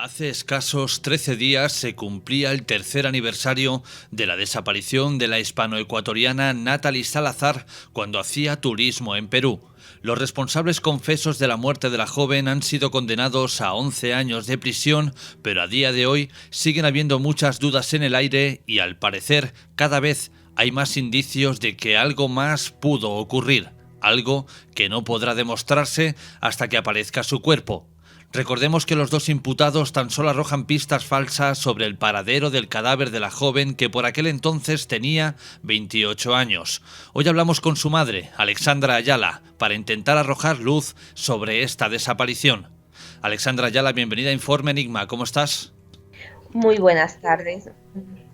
Hace escasos 13 días se cumplía el tercer aniversario de la desaparición de la hispanoecuatoriana Natalie Salazar cuando hacía turismo en Perú. Los responsables confesos de la muerte de la joven han sido condenados a 11 años de prisión, pero a día de hoy siguen habiendo muchas dudas en el aire y al parecer cada vez hay más indicios de que algo más pudo ocurrir, algo que no podrá demostrarse hasta que aparezca su cuerpo. Recordemos que los dos imputados tan solo arrojan pistas falsas sobre el paradero del cadáver de la joven que por aquel entonces tenía 28 años. Hoy hablamos con su madre, Alexandra Ayala, para intentar arrojar luz sobre esta desaparición. Alexandra Ayala, bienvenida a Informe Enigma, ¿cómo estás? Muy buenas tardes.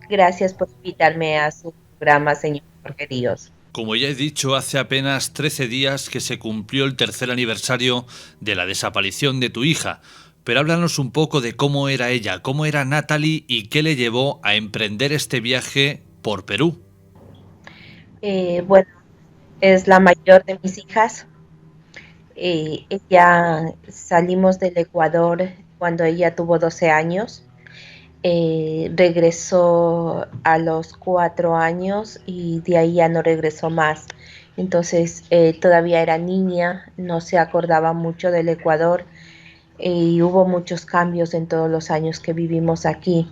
Gracias por invitarme a su programa, señor Jorge Ríos. Como ya he dicho, hace apenas 13 días que se cumplió el tercer aniversario de la desaparición de tu hija. Pero háblanos un poco de cómo era ella, cómo era Natalie y qué le llevó a emprender este viaje por Perú. Bueno, es la mayor de mis hijas. Ella salimos del Ecuador cuando ella tuvo 12 años. Regresó a los 4 años y de ahí ya no regresó más. Entonces todavía era niña, no se acordaba mucho del Ecuador y hubo muchos cambios en todos los años que vivimos aquí.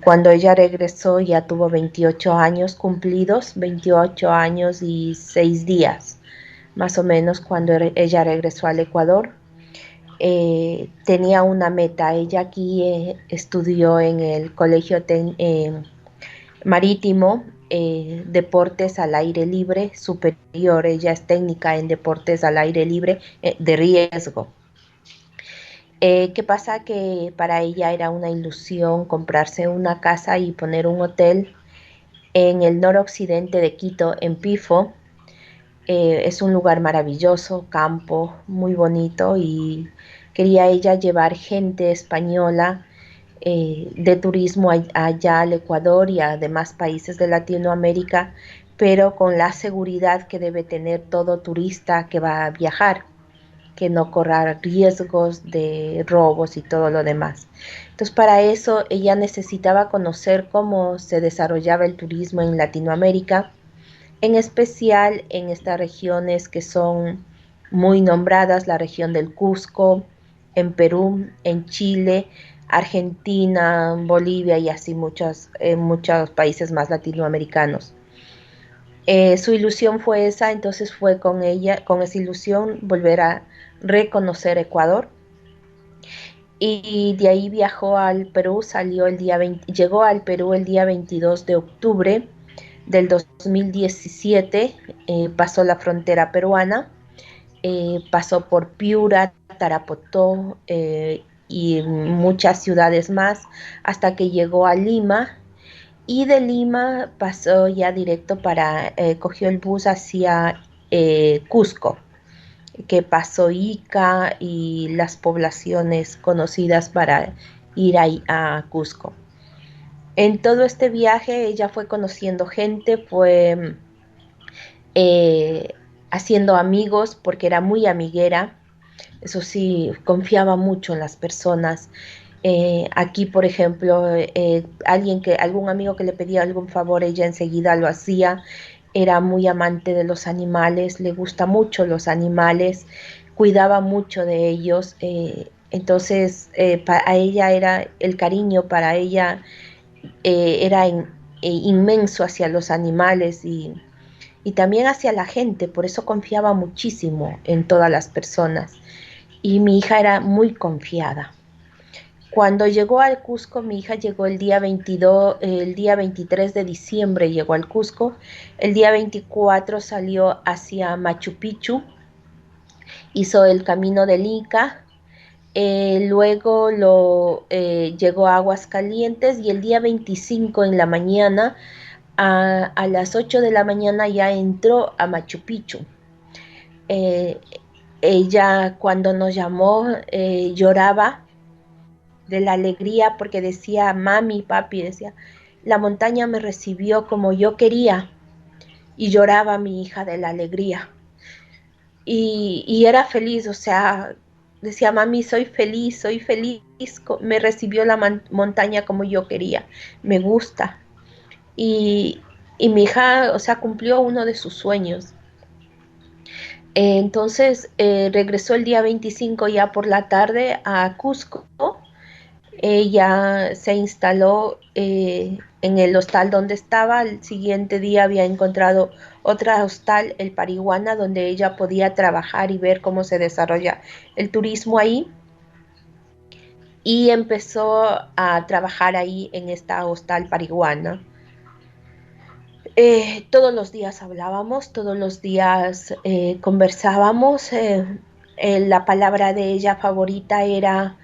Cuando ella regresó ya tuvo 28 años cumplidos, 28 años y 6 días, más o menos cuando ella regresó al Ecuador. Tenía una meta, ella aquí estudió en el colegio marítimo, deportes al aire libre superior, ella es técnica en deportes al aire libre de riesgo. ¿Qué pasa? Que para ella era una ilusión comprarse una casa y poner un hotel en el noroccidente de Quito, en Pifo. Es un lugar maravilloso, campo, muy bonito, y quería ella llevar gente española de turismo allá al Ecuador y a demás países de Latinoamérica, pero con la seguridad que debe tener todo turista que va a viajar, que no corra riesgos de robos y todo lo demás. Entonces, para eso ella necesitaba conocer cómo se desarrollaba el turismo en Latinoamérica, en especial en estas regiones que son muy nombradas, la región del Cusco, en Perú, en Chile, Argentina, Bolivia y así muchos países más latinoamericanos. Su ilusión fue esa, entonces fue con ella, con esa ilusión, volver a reconocer Ecuador. Y de ahí viajó al Perú, llegó al Perú el día 22 de octubre del 2017, pasó la frontera peruana, pasó por Piura, Tarapotó y muchas ciudades más, hasta que llegó a Lima, y de Lima pasó ya directo cogió el bus hacia Cusco, que pasó Ica y las poblaciones conocidas para ir a Cusco. En todo este viaje ella fue conociendo gente, fue eh, haciendo amigos, porque era muy amiguera. Eso sí, confiaba mucho en las personas. Aquí, por ejemplo, algún amigo que le pedía algún favor, ella enseguida lo hacía. Era muy amante de los animales, le gusta mucho los animales, cuidaba mucho de ellos. Entonces, a ella era el cariño, para ella era inmenso hacia los animales y también hacia la gente, por eso confiaba muchísimo en todas las personas. Y mi hija era muy confiada. Cuando llegó al Cusco, mi hija llegó el día 23 de diciembre llegó al Cusco, el día 24 salió hacia Machu Picchu, hizo el camino del Inca, luego llegó a Aguascalientes, y el día 25 en la mañana, a las 8 de la mañana ya entró a Machu Picchu. Eh, Ella, cuando nos llamó, lloraba de la alegría, porque decía: mami, papi, decía, la montaña me recibió como yo quería. Y lloraba mi hija de la alegría. Y era feliz, o sea, decía, mami, soy feliz, me recibió la montaña como yo quería, me gusta. Y, y mi hija, o sea, cumplió uno de sus sueños. Entonces regresó el día 25 ya por la tarde a Cusco. Ella se instaló en el hostal donde estaba. El siguiente día había encontrado otra hostal, el Parihuana, donde ella podía trabajar y ver cómo se desarrolla el turismo ahí. Y empezó a trabajar ahí en esta hostal Parihuana. Todos los días hablábamos, todos los días conversábamos. La palabra de ella favorita era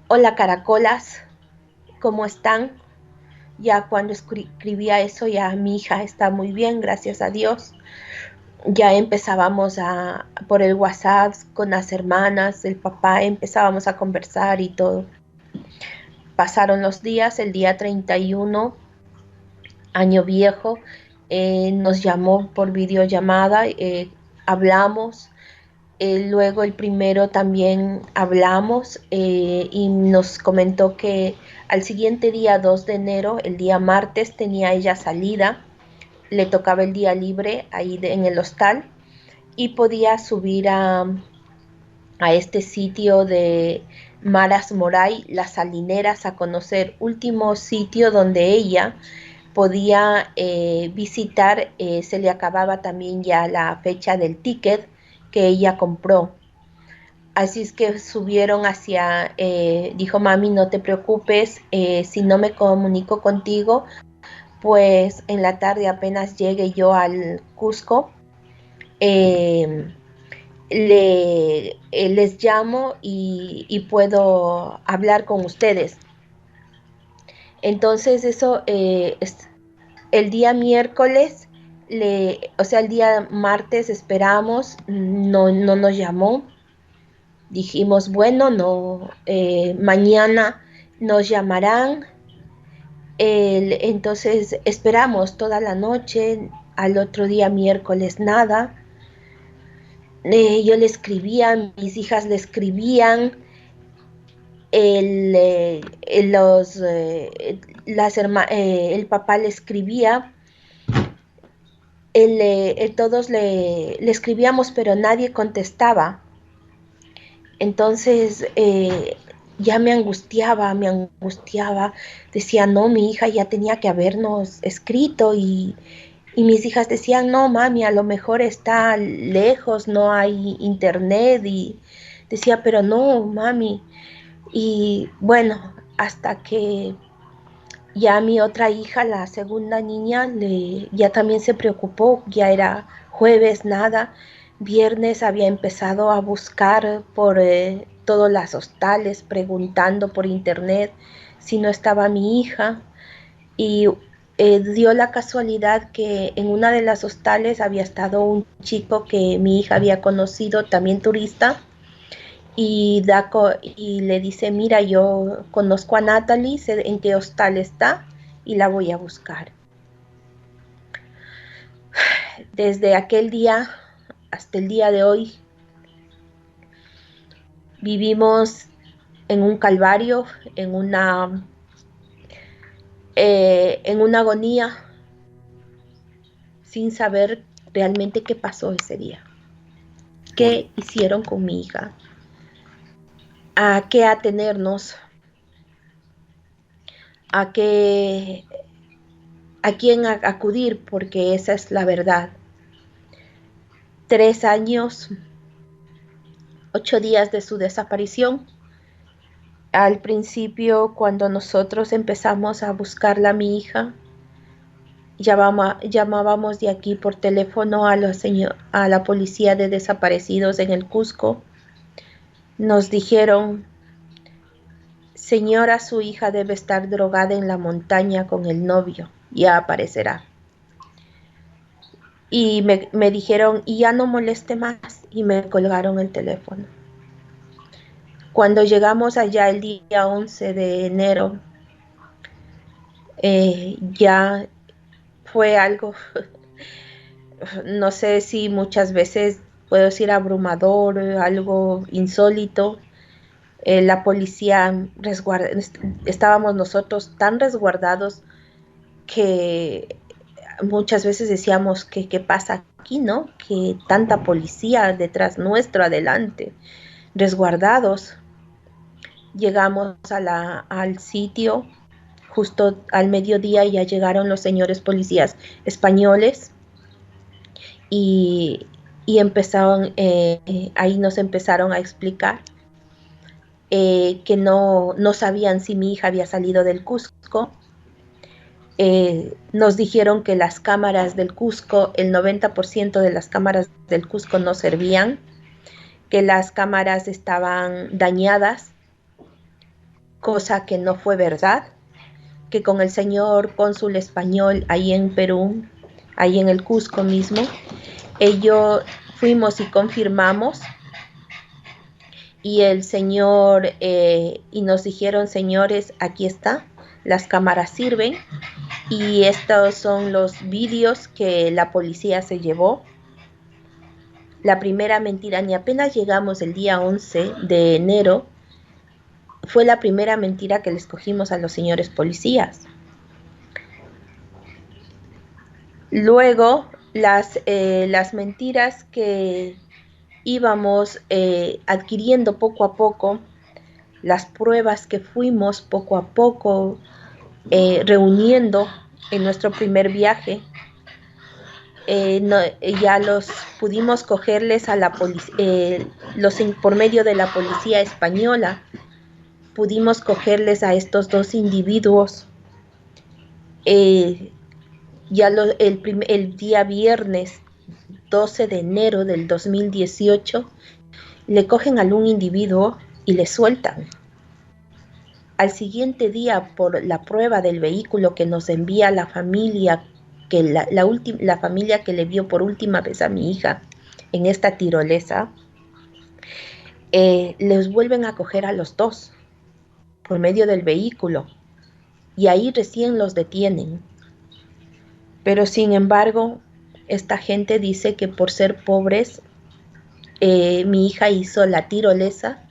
hola caracolas, ¿cómo están? Ya cuando escribía eso, ya mi hija está muy bien, gracias a Dios. Ya empezábamos por el WhatsApp con las hermanas, el papá, empezábamos a conversar y todo. Pasaron los días, el día 31, año viejo, nos llamó por videollamada, hablamos. Luego el primero también hablamos y nos comentó que al siguiente día, 2 de enero, el día martes, tenía ella salida, le tocaba el día libre ahí en el hostal y podía subir a este sitio de Maras Moray, las salineras, a conocer, último sitio donde ella podía visitar. Se le acababa también ya la fecha del ticket que ella compró. Así es que subieron dijo mami, no te preocupes, si no me comunico contigo, pues en la tarde apenas llegue yo al Cusco, eh, les llamo y puedo hablar con ustedes. Entonces eso, el día miércoles, o sea, el día martes esperamos, no nos llamó. Dijimos, bueno, no, mañana nos llamarán. Entonces esperamos toda la noche, al otro día miércoles nada. Yo le escribía, mis hijas le escribían, el papá le escribía, todos le escribíamos, pero nadie contestaba. Entonces ya me angustiaba, decía, no, mi hija ya tenía que habernos escrito y mis hijas decían, no, mami, a lo mejor está lejos, no hay internet, y decía, pero no, mami. Y bueno, hasta que ya mi otra hija, la segunda niña, ya también se preocupó, ya era jueves, nada. Viernes había empezado a buscar por todos los hostales, preguntando por internet si no estaba mi hija. Y dio la casualidad que en una de las hostales había estado un chico que mi hija había conocido, también turista, y le dice, mira, yo conozco a Natalie, sé en qué hostal está y la voy a buscar. Desde aquel día hasta el día de hoy vivimos en un calvario, en una agonía, sin saber realmente qué pasó ese día, qué hicieron con mi hija, a qué atenernos, a quién acudir, porque esa es la verdad. 3 años, 8 días de su desaparición. Al principio, cuando nosotros empezamos a buscarla a mi hija, llamábamos de aquí por teléfono a la policía de desaparecidos en el Cusco. Nos dijeron, señora, su hija debe estar drogada en la montaña con el novio, ya aparecerá. Y me dijeron, y ya no moleste más, y me colgaron el teléfono. Cuando llegamos allá el día 11 de enero, ya fue algo, no sé si muchas veces puedo decir abrumador, algo insólito. La policía estábamos nosotros tan resguardados que muchas veces decíamos que qué pasa aquí, ¿no? Que tanta policía detrás nuestro, adelante, resguardados. Llegamos al sitio, justo al mediodía ya llegaron los señores policías españoles y empezaron, ahí nos empezaron a explicar que no sabían si mi hija había salido del Cusco. Nos dijeron que las cámaras del Cusco, el 90% de las cámaras del Cusco no servían, que las cámaras estaban dañadas, cosa que no fue verdad, que con el señor cónsul español ahí en Perú, ahí en el Cusco mismo, ellos fuimos y confirmamos, y el señor, y nos dijeron, señores, aquí está, las cámaras sirven, y estos son los vídeos que la policía se llevó. La primera mentira, ni apenas llegamos el día 11 de enero, fue la primera mentira que les cogimos a los señores policías. Luego, las mentiras que íbamos adquiriendo poco a poco, las pruebas que fuimos poco a poco reuniendo en nuestro primer viaje, ya los pudimos cogerles a la policía, por medio de la policía española, pudimos cogerles a estos dos individuos. Ya el día viernes 12 de enero del 2018, le cogen a un individuo y le sueltan. Al siguiente día, por la prueba del vehículo que nos envía la familia, que la familia que le vio por última vez a mi hija en esta tirolesa, les vuelven a coger a los dos por medio del vehículo, y ahí recién los detienen. Pero sin embargo, esta gente dice que por ser pobres, mi hija hizo la tirolesa,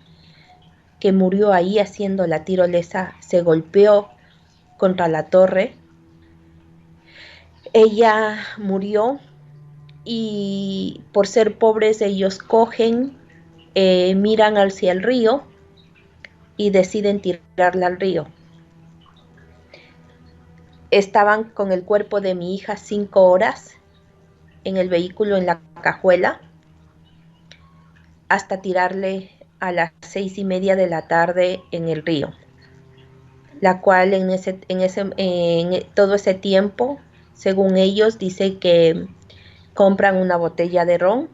que murió ahí haciendo la tirolesa, se golpeó contra la torre. Ella murió y por ser pobres ellos cogen, miran hacia el río y deciden tirarla al río. Estaban con el cuerpo de mi hija 5 horas en el vehículo, en la cajuela, hasta tirarle a las 6:30 de la tarde en el río, la cual en todo ese tiempo, según ellos, dice que compran una botella de ron,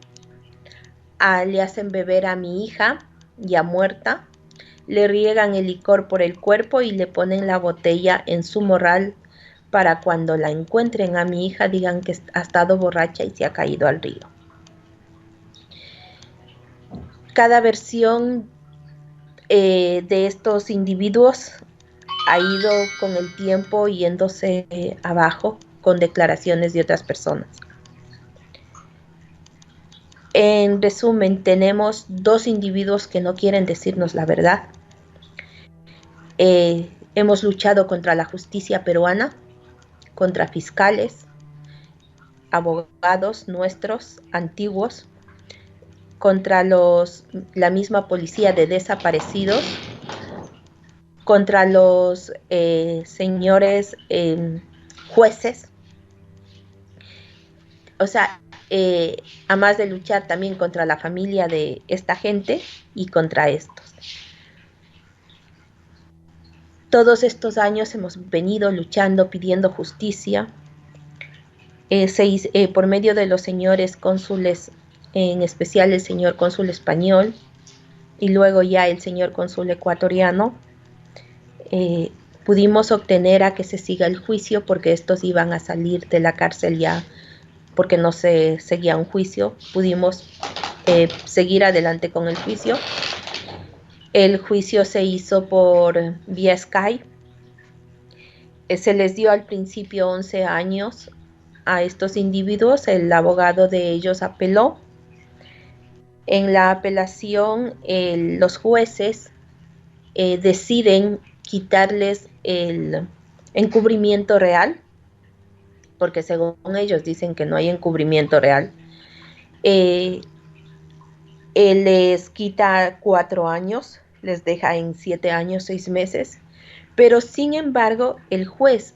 le hacen beber a mi hija ya muerta, le riegan el licor por el cuerpo y le ponen la botella en su morral para cuando la encuentren a mi hija digan que ha estado borracha y se ha caído al río. Cada versión de estos individuos ha ido con el tiempo yéndose abajo con declaraciones de otras personas. En resumen, tenemos 2 individuos que no quieren decirnos la verdad. Hemos luchado contra la justicia peruana, contra fiscales, abogados nuestros antiguos, contra la misma policía de desaparecidos, contra los señores jueces. O sea, a más de luchar también contra la familia de esta gente y contra estos. Todos estos años hemos venido luchando, pidiendo justicia, por medio de los señores cónsules, en especial el señor cónsul español y luego ya el señor cónsul ecuatoriano. Pudimos obtener a que se siga el juicio porque estos iban a salir de la cárcel ya porque no se seguía un juicio. Pudimos seguir adelante con el juicio. El juicio se hizo por vía Skype. Se les dio al principio 11 años a estos individuos. El abogado de ellos apeló. En la apelación, los jueces deciden quitarles el encubrimiento real, porque según ellos dicen que no hay encubrimiento real. Él les quita 4 años, les deja en 7 años, 6 meses, pero sin embargo el juez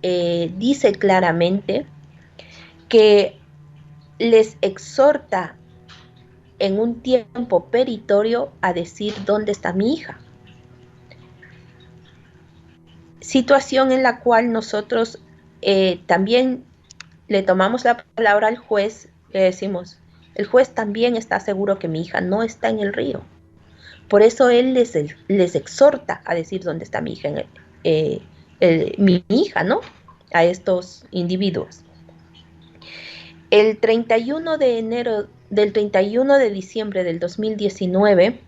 dice claramente que les exhorta en un tiempo peritorio a decir dónde está mi hija. Situación en la cual nosotros también le tomamos la palabra al juez, le decimos, el juez también está seguro que mi hija no está en el río. Por eso él les exhorta a decir dónde está mi hija, mi hija, ¿no? A estos individuos. El 31 de diciembre del 2019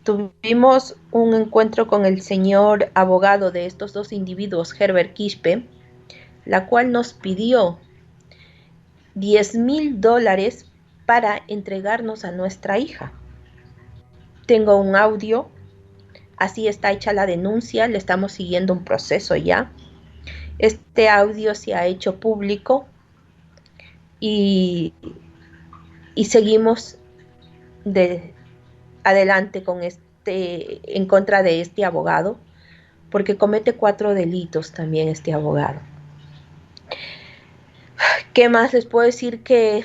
tuvimos un encuentro con el señor abogado de estos dos individuos, Herbert Quispe, la cual nos pidió $10,000 para entregarnos a nuestra hija. Tengo un audio, así está hecha la denuncia, le estamos siguiendo un proceso ya. Este audio se ha hecho público y seguimos adelante con en contra de este abogado, porque comete 4 delitos también este abogado. ¿Qué más les puedo decir? Que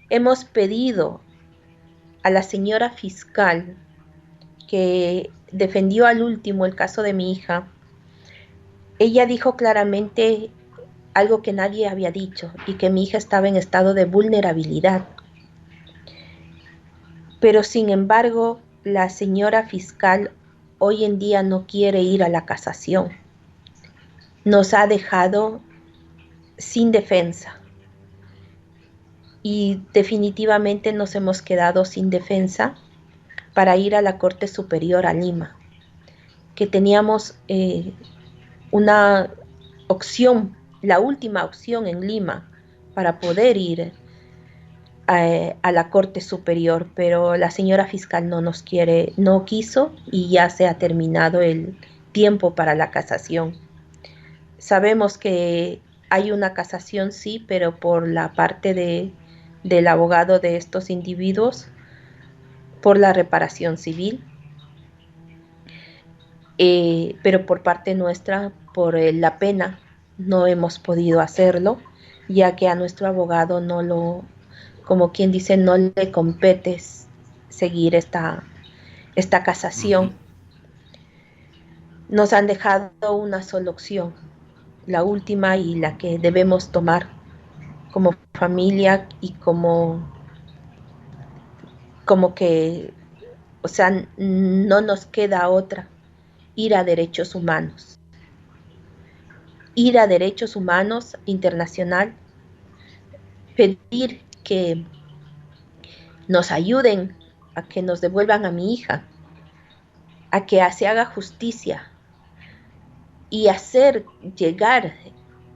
hemos pedido a la señora fiscal que defendió al último el caso de mi hija. Ella dijo claramente algo que nadie había dicho, y que mi hija estaba en estado de vulnerabilidad. Pero sin embargo, la señora fiscal hoy en día no quiere ir a la casación. Nos ha dejado sin defensa. Y definitivamente nos hemos quedado sin defensa para ir a la Corte Superior a Lima, que teníamos una opción, la última opción en Lima, para poder ir a la Corte Superior, pero la señora fiscal no quiso, y ya se ha terminado el tiempo para la casación. Sabemos que hay una casación, sí, pero por la parte del abogado de estos individuos, por la reparación civil, pero por parte nuestra, por la pena, no hemos podido hacerlo, ya que a nuestro abogado como quien dice, no le compete seguir esta casación. Nos han dejado una sola opción, la última y la que debemos tomar como familia y como que, o sea, no nos queda otra, ir a derechos humanos. Ir a derechos humanos internacional, pedir que nos ayuden a que nos devuelvan a mi hija, a que se haga justicia, y hacer llegar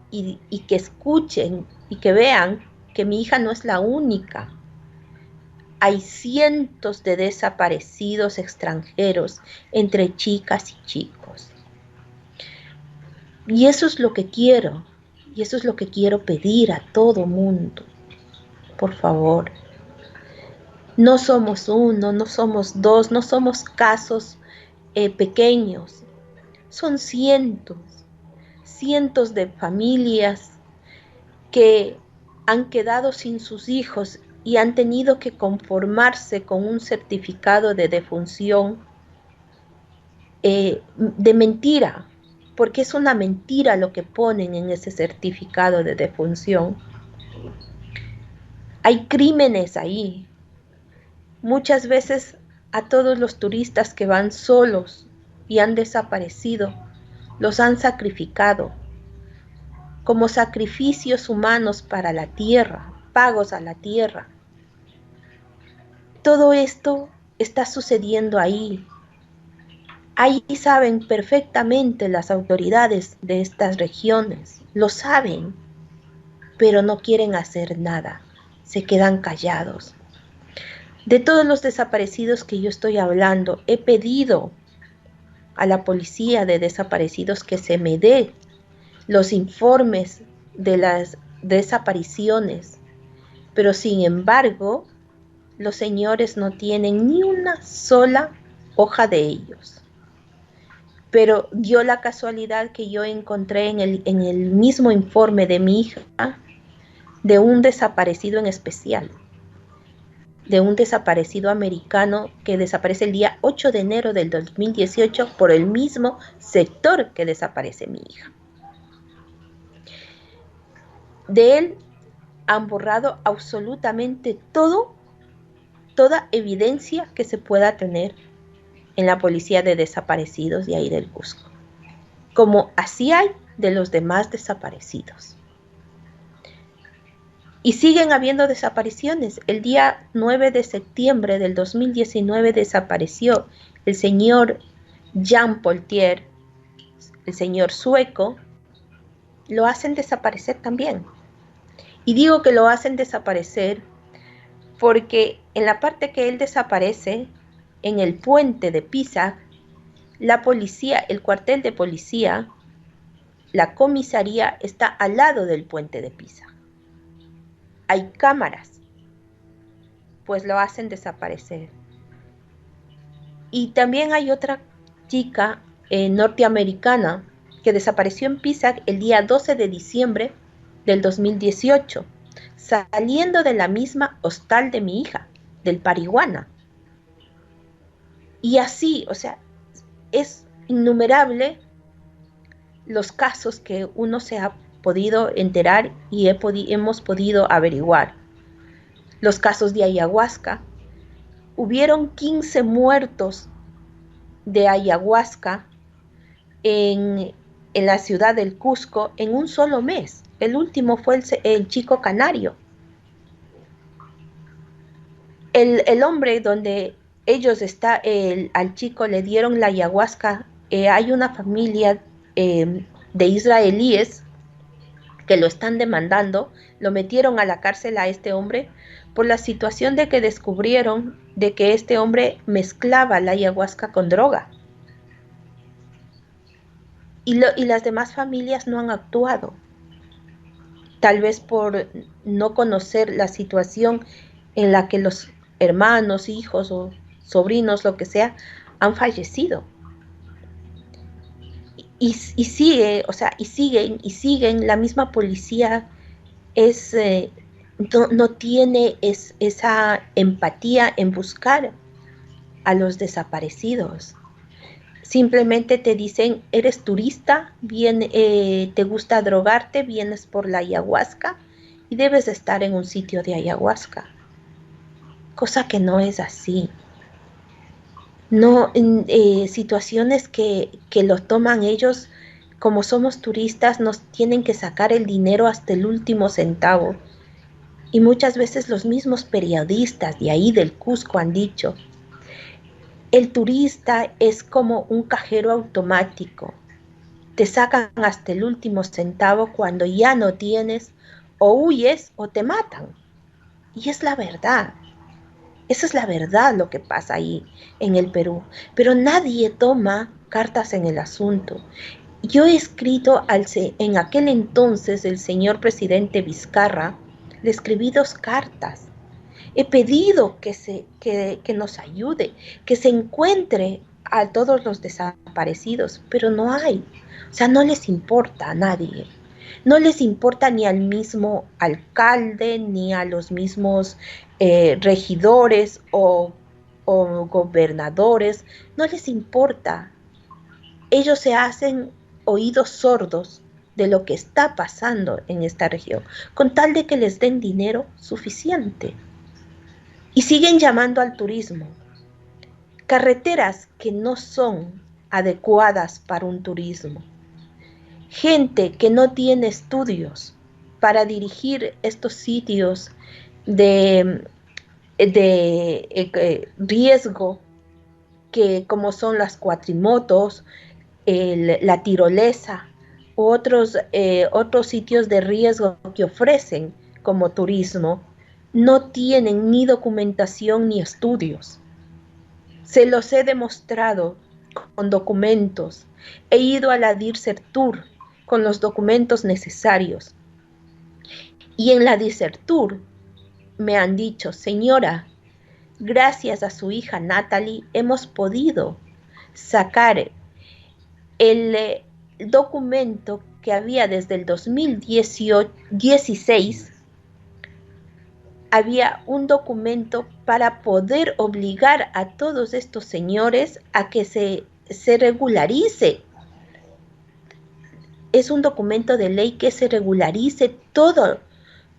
y que escuchen y que vean que mi hija no es la única. Hay cientos de desaparecidos extranjeros entre chicas y chicos. Y eso es lo que quiero, y eso es lo que quiero pedir a todo mundo. Por favor, no somos uno, no somos dos, no somos casos pequeños. Son cientos de familias que han quedado sin sus hijos y han tenido que conformarse con un certificado de defunción de mentira, porque es una mentira lo que ponen en ese certificado de defunción. Hay crímenes ahí. Muchas veces a todos los turistas que van solos y han desaparecido, los han sacrificado como sacrificios humanos para la tierra, pagos a la tierra. Todo esto está sucediendo ahí. Ahí saben perfectamente las autoridades de estas regiones, lo saben, pero no quieren hacer nada, se quedan callados. De todos los desaparecidos que yo estoy hablando, he pedido a la policía de desaparecidos que se me dé los informes de las desapariciones, pero sin embargo, los señores no tienen ni una sola hoja de ellos. Pero dio la casualidad que yo encontré en el mismo informe de mi hija de un desaparecido en especial, de un desaparecido americano que desaparece el día 8 de enero del 2018 por el mismo sector que desaparece mi hija. De él han borrado absolutamente toda evidencia que se pueda tener en la policía de desaparecidos de ahí del Cusco, como así hay de los demás desaparecidos. Y siguen habiendo desapariciones. El día 9 de septiembre del 2019 desapareció el señor Jean Poltier, el señor sueco. Lo hacen desaparecer también. Y digo que lo hacen desaparecer porque en la parte que él desaparece, en el puente de Pisac, la policía, el cuartel de policía, la comisaría está al lado del puente de Pisac. Hay cámaras, pues lo hacen desaparecer. Y también hay otra chica norteamericana que desapareció en Pisac el día 12 de diciembre del 2018, saliendo de la misma hostal de mi hija, del Parihuana. Y así, o sea, es innumerable los casos que uno se ha podido enterar y hemos podido averiguar. Los casos de ayahuasca. Hubieron 15 muertos de ayahuasca en la ciudad del Cusco en un solo mes. El último fue el chico canario. El hombre donde ellos al chico le dieron la ayahuasca, hay una familia de israelíes que lo están demandando, lo metieron a la cárcel a este hombre por la situación de que descubrieron de que este hombre mezclaba la ayahuasca con droga. Y las demás familias no han actuado, tal vez por no conocer la situación en la que los hermanos, hijos o sobrinos, lo que sea, han fallecido. Y siguen, la misma policía no tiene esa empatía en buscar a los desaparecidos. Simplemente te dicen, eres turista, te gusta drogarte, vienes por la ayahuasca y debes estar en un sitio de ayahuasca. Cosa que no es así. No, situaciones que lo toman ellos, como somos turistas, nos tienen que sacar el dinero hasta el último centavo. Y muchas veces los mismos periodistas de ahí del Cusco han dicho, el turista es como un cajero automático. Te sacan hasta el último centavo cuando ya no tienes, o huyes o te matan. Y es la verdad. Esa es la verdad lo que pasa ahí en el Perú. Pero nadie toma cartas en el asunto. Yo he escrito en aquel entonces el señor presidente Vizcarra, le escribí 2 cartas. He pedido que nos ayude, que se encuentre a todos los desaparecidos, pero no hay. O sea, no les importa a nadie. No les importa ni al mismo alcalde, ni a los mismos regidores o gobernadores. No les importa. Ellos se hacen oídos sordos de lo que está pasando en esta región, con tal de que les den dinero suficiente. Y siguen llamando al turismo. Carreteras que no son adecuadas para un turismo. Gente que no tiene estudios para dirigir estos sitios de riesgo, que como son las cuatrimotos, la tirolesa u otros sitios de riesgo que ofrecen como turismo. no tienen ni documentación ni estudios. Se los he demostrado con documentos. He ido a la Disertur con los documentos necesarios. Y en la Disertur me han dicho, señora, gracias a su hija Natalie hemos podido sacar el documento que había desde el 2016. Había un documento para poder obligar a todos estos señores a que se regularice. Es un documento de ley que se regularice todos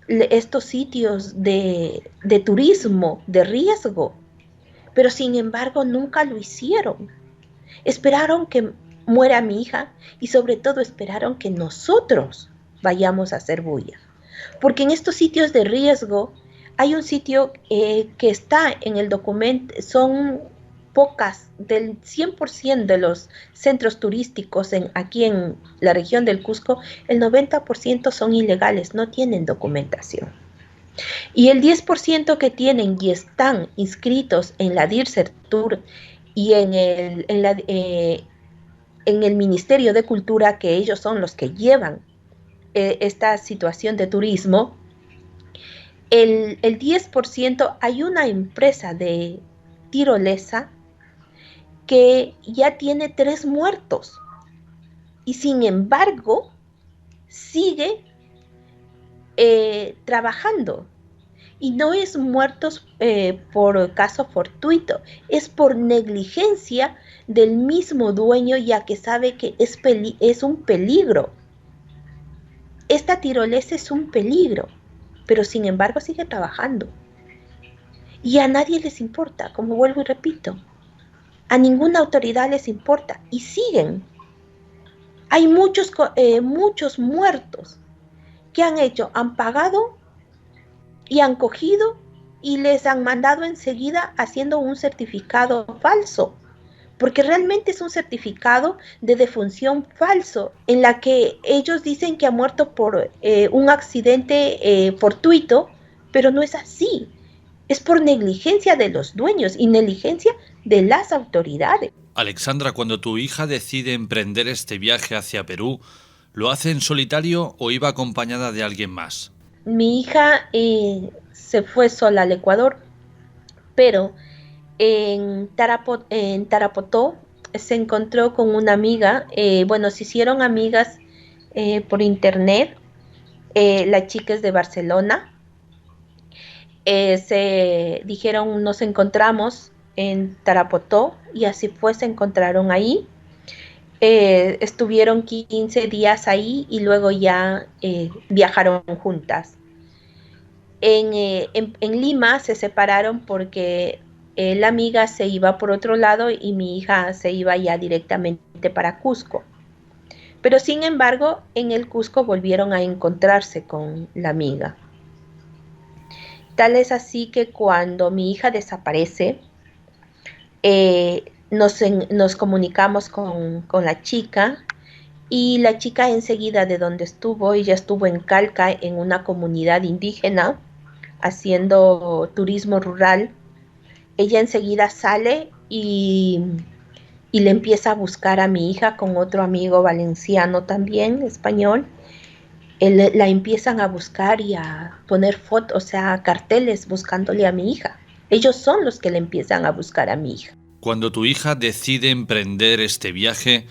estos sitios de turismo de riesgo. Pero sin embargo nunca lo hicieron. Esperaron que muera mi hija y sobre todo esperaron que nosotros vayamos a hacer bulla. Porque en estos sitios de riesgo hay un sitio que está en el documento, son pocas, del 100% de los centros turísticos aquí en la región del Cusco, el 90% son ilegales, no tienen documentación. Y el 10% que tienen y están inscritos en la Disertur y en el Ministerio de Cultura, que ellos son los que llevan esta situación de turismo, el 10% hay una empresa de tirolesa que ya tiene 3 muertos y sin embargo sigue trabajando. Y no es muertos por caso fortuito, es por negligencia del mismo dueño, ya que sabe que es un peligro. Esta tirolesa es un peligro, pero sin embargo sigue trabajando. Y a nadie les importa, como vuelvo y repito. A ninguna autoridad les importa y siguen. Hay muchos muertos que han hecho, han pagado y han cogido y les han mandado enseguida haciendo un certificado falso, porque realmente es un certificado de defunción falso, en la que ellos dicen que ha muerto por un accidente fortuito, pero no es así. Es por negligencia de los dueños y negligencia de las autoridades. Alexandra, cuando tu hija decide emprender este viaje hacia Perú, ¿lo hace en solitario o iba acompañada de alguien más? Mi hija se fue sola al Ecuador, pero en Tarapotó se encontró con una amiga. Se hicieron amigas por internet. La chica es de Barcelona. Se dijeron, nos encontramos en Tarapotó, y así fue, se encontraron ahí. Estuvieron 15 días ahí y luego ya viajaron juntas. En Lima se separaron porque la amiga se iba por otro lado y mi hija se iba ya directamente para Cusco. Pero sin embargo, en el Cusco volvieron a encontrarse con la amiga. Tal es así que cuando mi hija desaparece, nos comunicamos con la chica, y la chica enseguida de donde estuvo, ella estuvo en Calca, en una comunidad indígena, haciendo turismo rural. Ella enseguida sale y le empieza a buscar a mi hija con otro amigo valenciano también, español. La empiezan a buscar y a poner fotos, o sea, carteles buscándole a mi hija. Ellos son los que le empiezan a buscar a mi hija. Cuando tu hija decide emprender este viaje,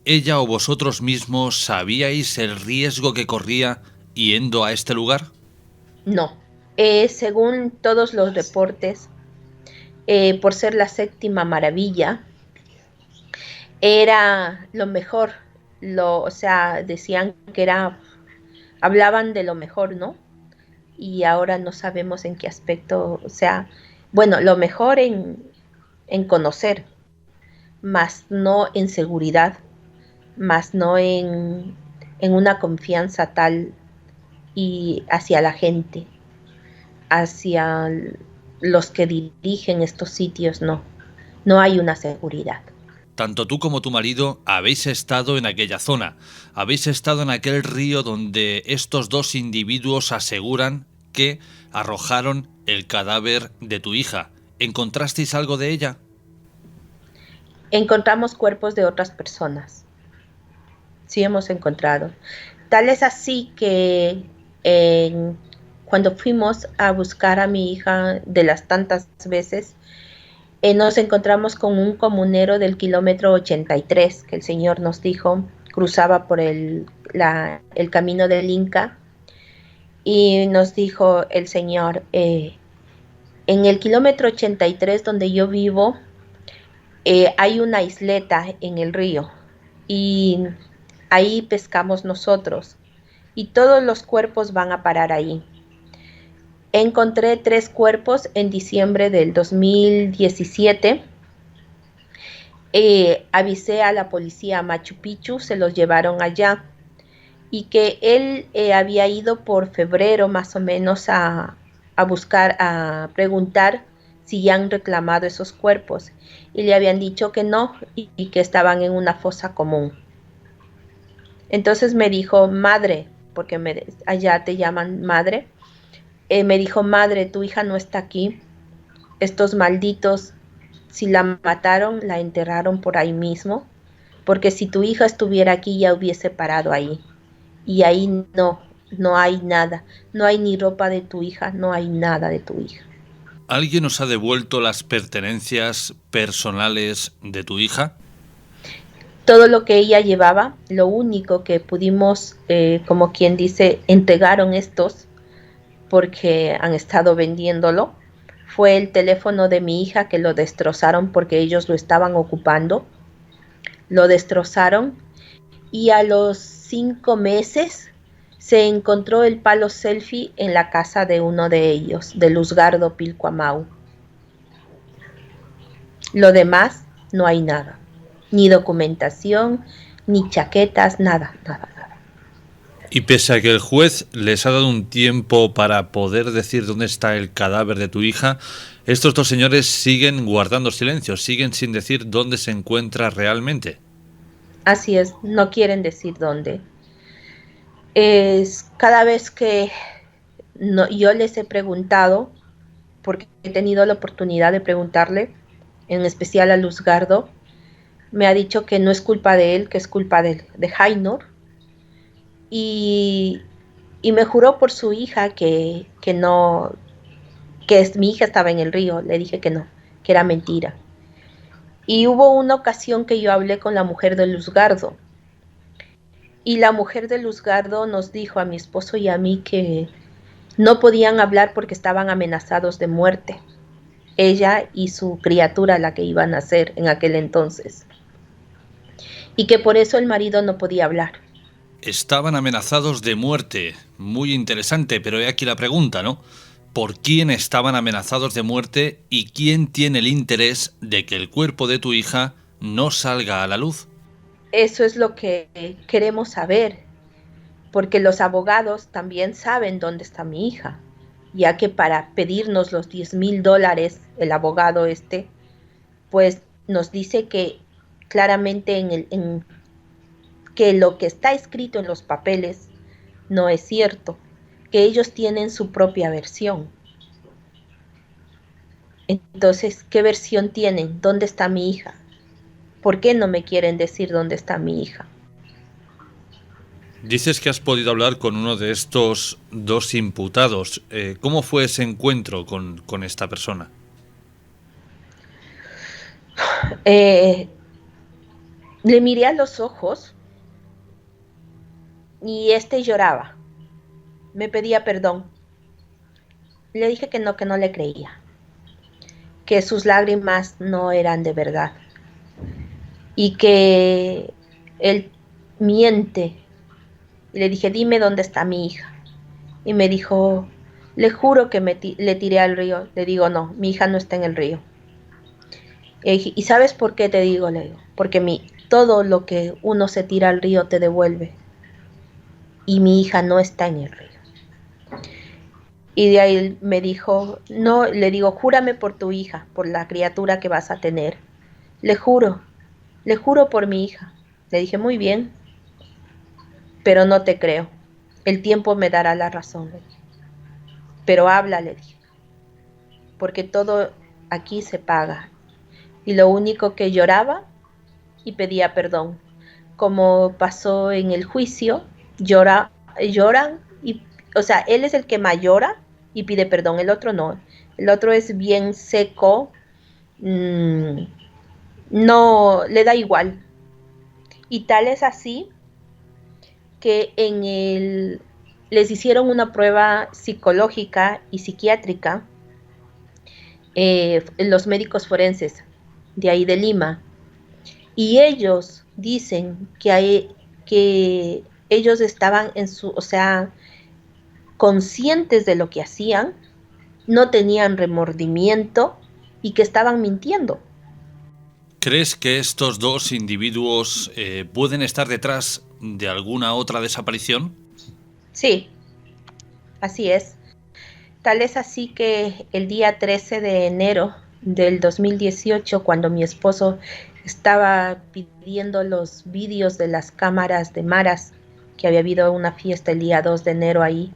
¿ella o vosotros mismos sabíais el riesgo que corría yendo a este lugar? No. Según todos los reportes, por ser la séptima maravilla, era lo mejor. Decían que hablaban de lo mejor, ¿no? Y ahora no sabemos en qué aspecto, lo mejor en conocer, más no en seguridad, más no en una confianza tal y hacia la gente, hacia los que dirigen estos sitios, no hay una seguridad. Tanto tú como tu marido habéis estado en aquella zona, habéis estado en aquel río donde estos dos individuos aseguran que arrojaron el cadáver de tu hija. ¿Encontrasteis algo de ella? Encontramos cuerpos de otras personas. Sí, hemos encontrado. Tal es así que cuando fuimos a buscar a mi hija de las tantas veces, nos encontramos con un comunero del kilómetro 83, que el Señor nos dijo, cruzaba por el camino del Inca, y nos dijo el Señor, en el kilómetro 83 donde yo vivo, hay una isleta en el río, y ahí pescamos nosotros, y todos los cuerpos van a parar ahí. Encontré 3 cuerpos en diciembre del 2017. Avisé a la policía a Machu Picchu, se los llevaron allá. Y que él había ido por febrero más o menos a buscar, a preguntar si ya han reclamado esos cuerpos. Y le habían dicho que no y que estaban en una fosa común. Entonces me dijo, madre, porque allá te llaman madre. Me dijo, madre, tu hija no está aquí. Estos malditos, si la mataron, la enterraron por ahí mismo. Porque si tu hija estuviera aquí, ya hubiese parado ahí. Y ahí no hay nada. No hay ni ropa de tu hija, no hay nada de tu hija. ¿Alguien os ha devuelto las pertenencias personales de tu hija? Todo lo que ella llevaba, lo único que pudimos, como quien dice, entregaron estos, porque han estado vendiéndolo, fue el teléfono de mi hija, que lo destrozaron porque ellos lo estaban ocupando. Lo destrozaron y a los 5 meses se encontró el palo selfie en la casa de uno de ellos, de Luzgardo Pilcoamau. Lo demás no hay nada, ni documentación, ni chaquetas, nada. Y pese a que el juez les ha dado un tiempo para poder decir dónde está el cadáver de tu hija, estos 2 señores siguen guardando silencio, siguen sin decir dónde se encuentra realmente. Así es, no quieren decir dónde. Cada vez que yo les he preguntado, porque he tenido la oportunidad de preguntarle, en especial a Luzgardo, me ha dicho que no es culpa de él, que es culpa de Jainur, y me juró por su hija que no, mi hija estaba en el río. Le dije que no, que era mentira. Y hubo una ocasión que yo hablé con la mujer de Luzgardo, y la mujer de Luzgardo nos dijo a mi esposo y a mí que no podían hablar porque estaban amenazados de muerte, ella y su criatura, la que iba a nacer en aquel entonces, y que por eso el marido no podía hablar. Estaban amenazados de muerte. Muy interesante, pero he aquí la pregunta, ¿no? ¿Por quién estaban amenazados de muerte y quién tiene el interés de que el cuerpo de tu hija no salga a la luz? Eso es lo que queremos saber, porque los abogados también saben dónde está mi hija, ya que para pedirnos los $10,000, el abogado pues nos dice que claramente que lo que está escrito en los papeles no es cierto, que ellos tienen su propia versión. Entonces, ¿qué versión tienen? ¿Dónde está mi hija? ¿Por qué no me quieren decir dónde está mi hija? Dices que has podido hablar con uno de estos 2 imputados. ¿Cómo fue ese encuentro con esta persona? Le miré a los ojos y lloraba. Me pedía perdón. Le dije que no le creía, que sus lágrimas no eran de verdad y que él miente. Y le dije, dime dónde está mi hija. Y me dijo, le juro que le tiré al río. Le digo, no, mi hija no está en el río. ¿Y sabes por qué te digo? Le digo, porque todo lo que uno se tira al río te devuelve. Y mi hija no está en el río. Y de ahí me dijo, no, le digo, júrame por tu hija, por la criatura que vas a tener. Le juro por mi hija. Le dije, muy bien, pero no te creo. El tiempo me dará la razón. pero habla, le dije, porque todo aquí se paga. Y lo único que lloraba y pedía perdón. Como pasó en el juicio, lloran, y, o sea, él es el que más llora y pide perdón, el otro no. El otro es bien seco, no le da igual. Y tal es así que les hicieron una prueba psicológica y psiquiátrica, los médicos forenses de ahí de Lima, y ellos dicen que ellos estaban o sea, conscientes de lo que hacían, no tenían remordimiento y que estaban mintiendo. ¿Crees que estos dos individuos pueden estar detrás de alguna otra desaparición? Sí, así es. Tal es así que el día 13 de enero del 2018, cuando mi esposo estaba pidiendo los vídeos de las cámaras de Maras, que había habido una fiesta el día 2 de enero ahí,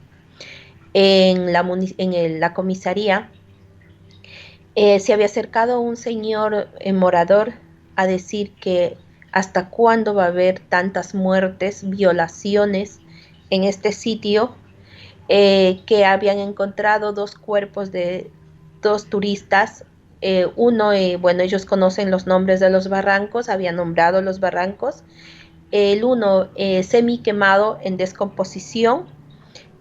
en la comisaría, se había acercado un señor morador a decir que hasta cuándo va a haber tantas muertes, violaciones en este sitio, que habían encontrado dos cuerpos de dos turistas. Bueno, ellos conocen los nombres de los barrancos, habían nombrado los barrancos. El uno semi quemado en descomposición,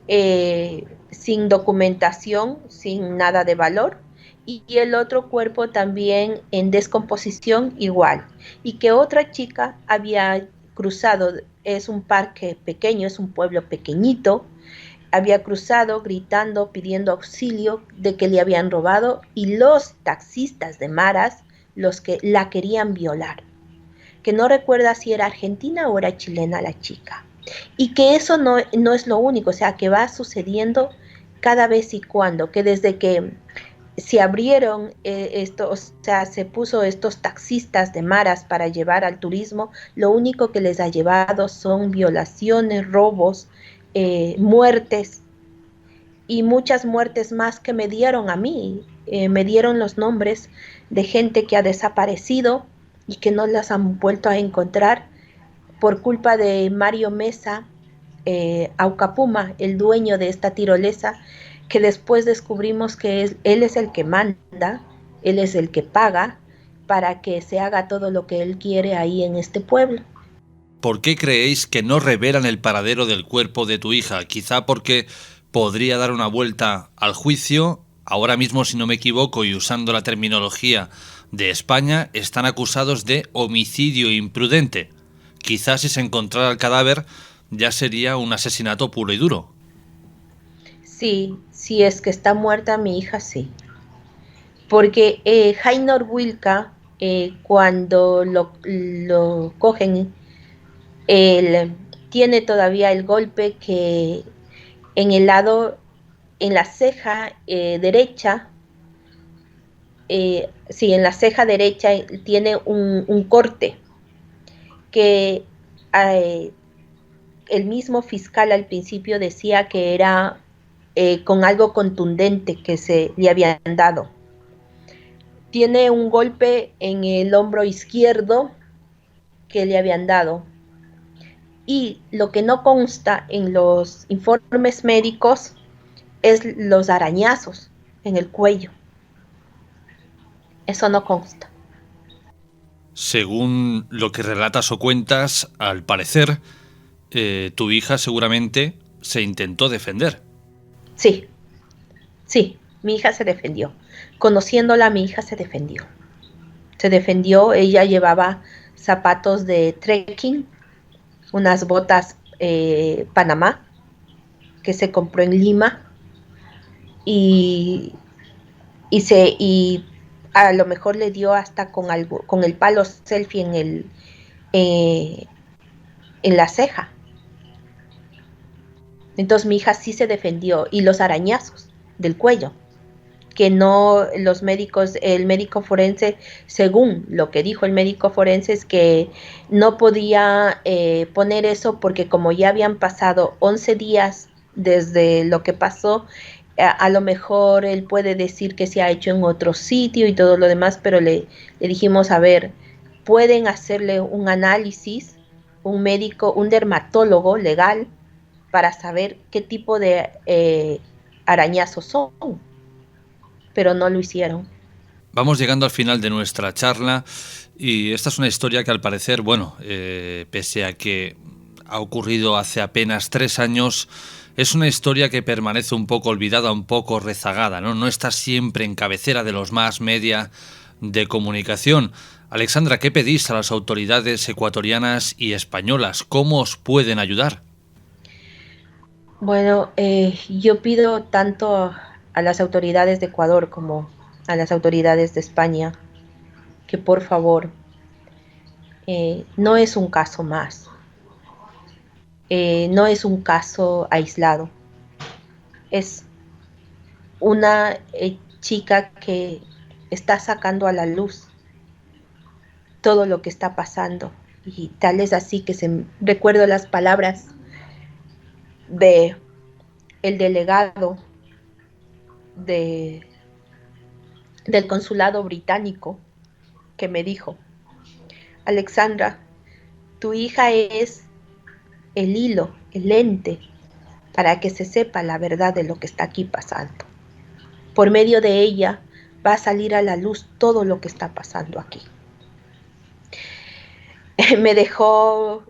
sin documentación, sin nada de valor, y el otro cuerpo también en descomposición igual, y que otra chica había cruzado, es un parque pequeño, es un pueblo pequeñito, había cruzado gritando, pidiendo auxilio de que le habían robado, y los taxistas de Maras los que la querían violar, que no recuerda si era argentina o era chilena la chica. Y que eso no es lo único, o sea, que va sucediendo cada vez y cuando, que desde que se abrieron o sea, se puso estos taxistas de Maras para llevar al turismo, lo único que les ha llevado son violaciones, robos, muertes, y muchas muertes más que me dieron a mí. Me dieron los nombres de gente que ha desaparecido y que no las han vuelto a encontrar por culpa de Mario Mesa, Aucapuma, el dueño de esta tirolesa, que después descubrimos que él es el que manda, él es el que paga para que se haga todo lo que él quiere ahí en este pueblo. ¿Por qué creéis que no revelan el paradero del cuerpo de tu hija? Quizá porque podría dar una vuelta al juicio. Ahora mismo, si no me equivoco, y usando la terminología de España, están acusados de homicidio imprudente. Quizás si se encontrara el cadáver ya sería un asesinato puro y duro. Sí, si es que está muerta mi hija, sí. Porque Jainor Wilka, cuando lo cogen, él tiene todavía el golpe que en el lado, en la ceja derecha, sí, en la ceja derecha tiene un corte que el mismo fiscal al principio decía que era con algo contundente que se le habían dado. Tiene un golpe en el hombro izquierdo que le habían dado. Y lo que no consta en los informes médicos es los arañazos en el cuello. Eso no consta. Según lo que relatas o cuentas, al parecer, tu hija seguramente se intentó defender. Sí, sí, mi hija se defendió. Conociéndola, mi hija se defendió. Se defendió, ella llevaba zapatos de trekking, unas botas Panamá, que se compró en Lima, y a lo mejor le dio hasta con el palo selfie en la ceja. Entonces mi hija sí se defendió, y los arañazos del cuello, que no, los médicos, el médico forense, según lo que dijo el médico forense, es que no podía poner eso porque como ya habían pasado 11 días desde lo que pasó, A lo mejor él puede decir que se ha hecho en otro sitio y todo lo demás, pero le dijimos, a ver, pueden hacerle un análisis, un médico, un dermatólogo legal, para saber qué tipo de arañazos son, pero no lo hicieron. Vamos llegando al final de nuestra charla y esta es una historia que al parecer, bueno, pese a que ha ocurrido hace apenas 3 años, es una historia que permanece un poco olvidada, un poco rezagada, ¿no? No está siempre en cabecera de los más media de comunicación. Alexandra, ¿qué pedís a las autoridades ecuatorianas y españolas? ¿Cómo os pueden ayudar? Bueno, yo pido tanto a las autoridades de Ecuador como a las autoridades de España que por favor, no es un caso más, no es un caso aislado, es una chica que está sacando a la luz todo lo que está pasando y tal es así que recuerdo las palabras de el delegado de, del consulado británico que me dijo, Alexandra, tu hija es el hilo, el lente, para que se sepa la verdad de lo que está aquí pasando. Por medio de ella va a salir a la luz todo lo que está pasando aquí. Me dejó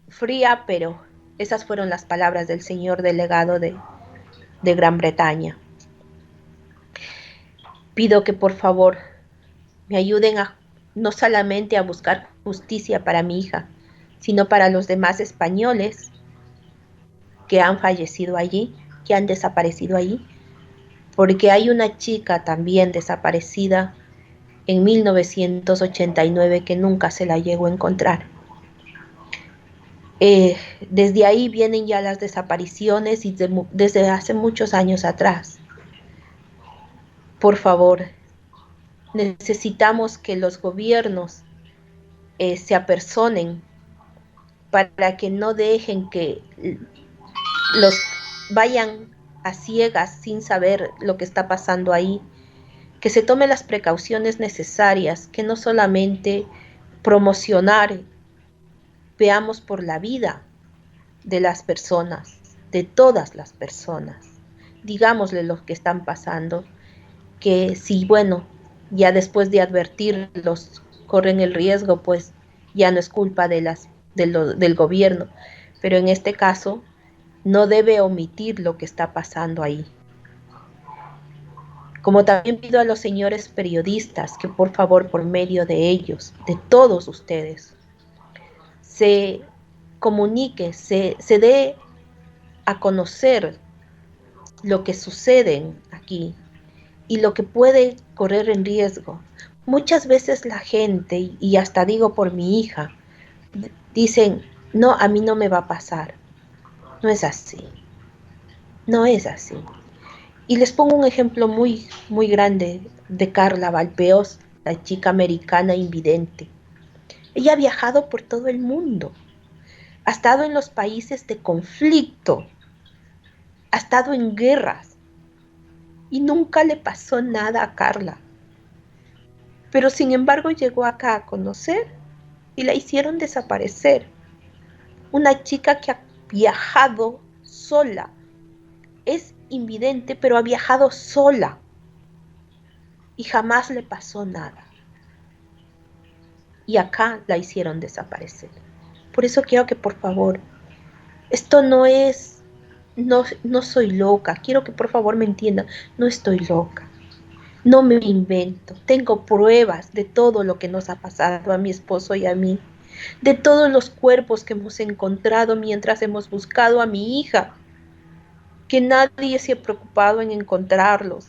fría, pero esas fueron las palabras del señor delegado de Gran Bretaña. Pido que por favor me ayuden no solamente a buscar justicia para mi hija, sino para los demás españoles que han fallecido allí, que han desaparecido allí, porque hay una chica también desaparecida en 1989 que nunca se la llegó a encontrar. Desde ahí vienen ya las desapariciones y desde hace muchos años atrás. Por favor, necesitamos que los gobiernos se apersonen para que no dejen que los vayan a ciegas sin saber lo que está pasando ahí, que se tomen las precauciones necesarias, que no solamente promocionar, veamos por la vida de las personas, de todas las personas. Digámosle lo que están pasando, que si, bueno, ya después de advertirlos corren el riesgo, pues ya no es culpa del gobierno, pero en este caso no debe omitir lo que está pasando ahí. Como también pido a los señores periodistas que por favor, por medio de ellos, de todos ustedes, se comunique, se dé a conocer lo que sucede aquí y lo que puede correr en riesgo. Muchas veces la gente, y hasta digo por mi hija, dicen, no, a mí no me va a pasar. No es así. No es así. Y les pongo un ejemplo muy, muy grande de Carla Valpeos, la chica americana invidente. Ella ha viajado por todo el mundo, ha estado en los países de conflicto, ha estado en guerras y nunca le pasó nada a Carla. Pero sin embargo llegó acá a conocer y la hicieron desaparecer. Una chica que ha viajado sola, es invidente, pero ha viajado sola y jamás le pasó nada. Y acá la hicieron desaparecer. Por eso quiero que por favor, esto no es, no soy loca, quiero que por favor me entiendan, no estoy loca, no me invento, tengo pruebas de todo lo que nos ha pasado a mi esposo y a mí, de todos los cuerpos que hemos encontrado mientras hemos buscado a mi hija, que nadie se ha preocupado en encontrarlos.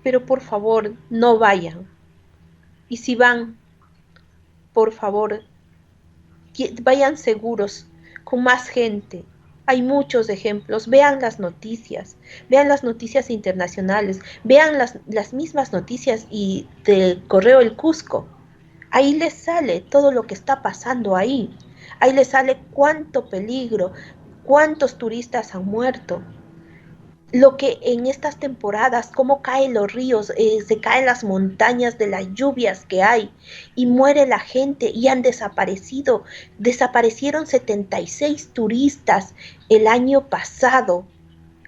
Pero por favor, no vayan. Y si van, por favor, vayan seguros, con más gente. Hay muchos ejemplos. Vean las noticias internacionales, vean las mismas noticias y del Correo El Cusco. Ahí les sale todo lo que está pasando ahí. Ahí les sale cuánto peligro, cuántos turistas han muerto. lo que en estas temporadas, cómo caen los ríos, se caen las montañas de las lluvias que hay y muere la gente y han desaparecido. Desaparecieron 76 turistas el año pasado.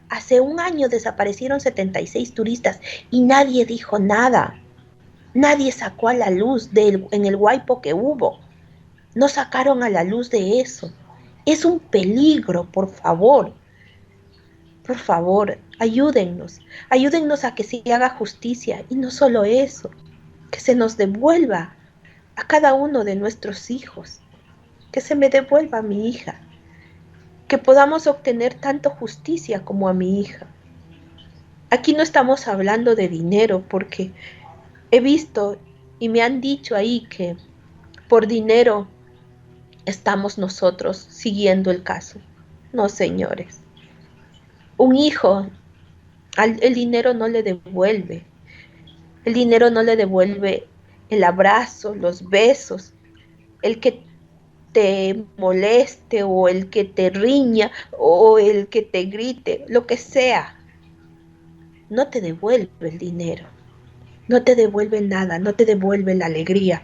Hace un año desaparecieron 76 turistas y nadie dijo nada. Nadie sacó a la luz en el Waipo que hubo. No sacaron a la luz de eso. Es un peligro, por favor. Por favor, ayúdennos a que se haga justicia y no solo eso, que se nos devuelva a cada uno de nuestros hijos, que se me devuelva a mi hija, que podamos obtener tanto justicia como a mi hija. Aquí no estamos hablando de dinero porque he visto y me han dicho ahí que por dinero estamos nosotros siguiendo el caso. No, señores. Un hijo, el dinero no le devuelve. El dinero no le devuelve el abrazo, los besos, el que te moleste o el que te riña o el que te grite, lo que sea. No te devuelve el dinero, no te devuelve nada, no te devuelve la alegría.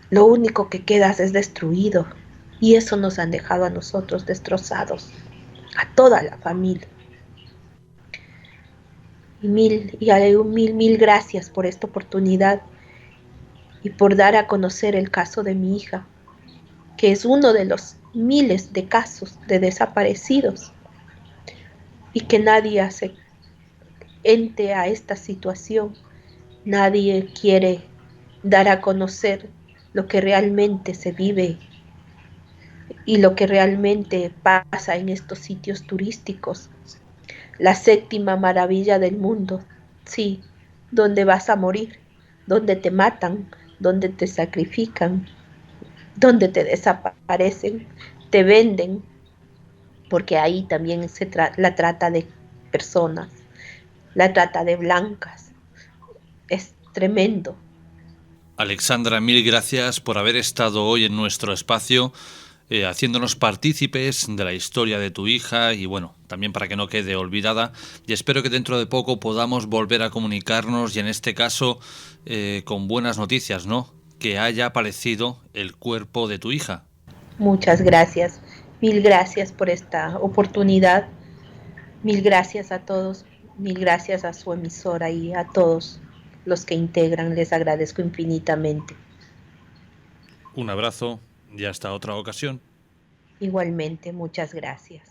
Lo único que quedas es destruido y eso nos han dejado a nosotros destrozados, a toda la familia. Y mil gracias por esta oportunidad y por dar a conocer el caso de mi hija, que es uno de los miles de casos de desaparecidos y que nadie hace ente a esta situación. Nadie quiere dar a conocer lo que realmente se vive y lo que realmente pasa en estos sitios turísticos. La séptima maravilla del mundo, sí, donde vas a morir, donde te matan, donde te sacrifican, donde te desaparecen, te venden, porque ahí también la trata de personas, la trata de blancas. Es tremendo. Alexandra, mil gracias por haber estado hoy en nuestro espacio, haciéndonos partícipes de la historia de tu hija y bueno, también para que no quede olvidada, y espero que dentro de poco podamos volver a comunicarnos y en este caso con buenas noticias, ¿no? Que haya aparecido el cuerpo de tu hija. Muchas gracias, mil gracias por esta oportunidad, mil gracias a todos, mil gracias a su emisora y a todos los que integran, les agradezco infinitamente. Un abrazo y hasta otra ocasión. Igualmente, muchas gracias.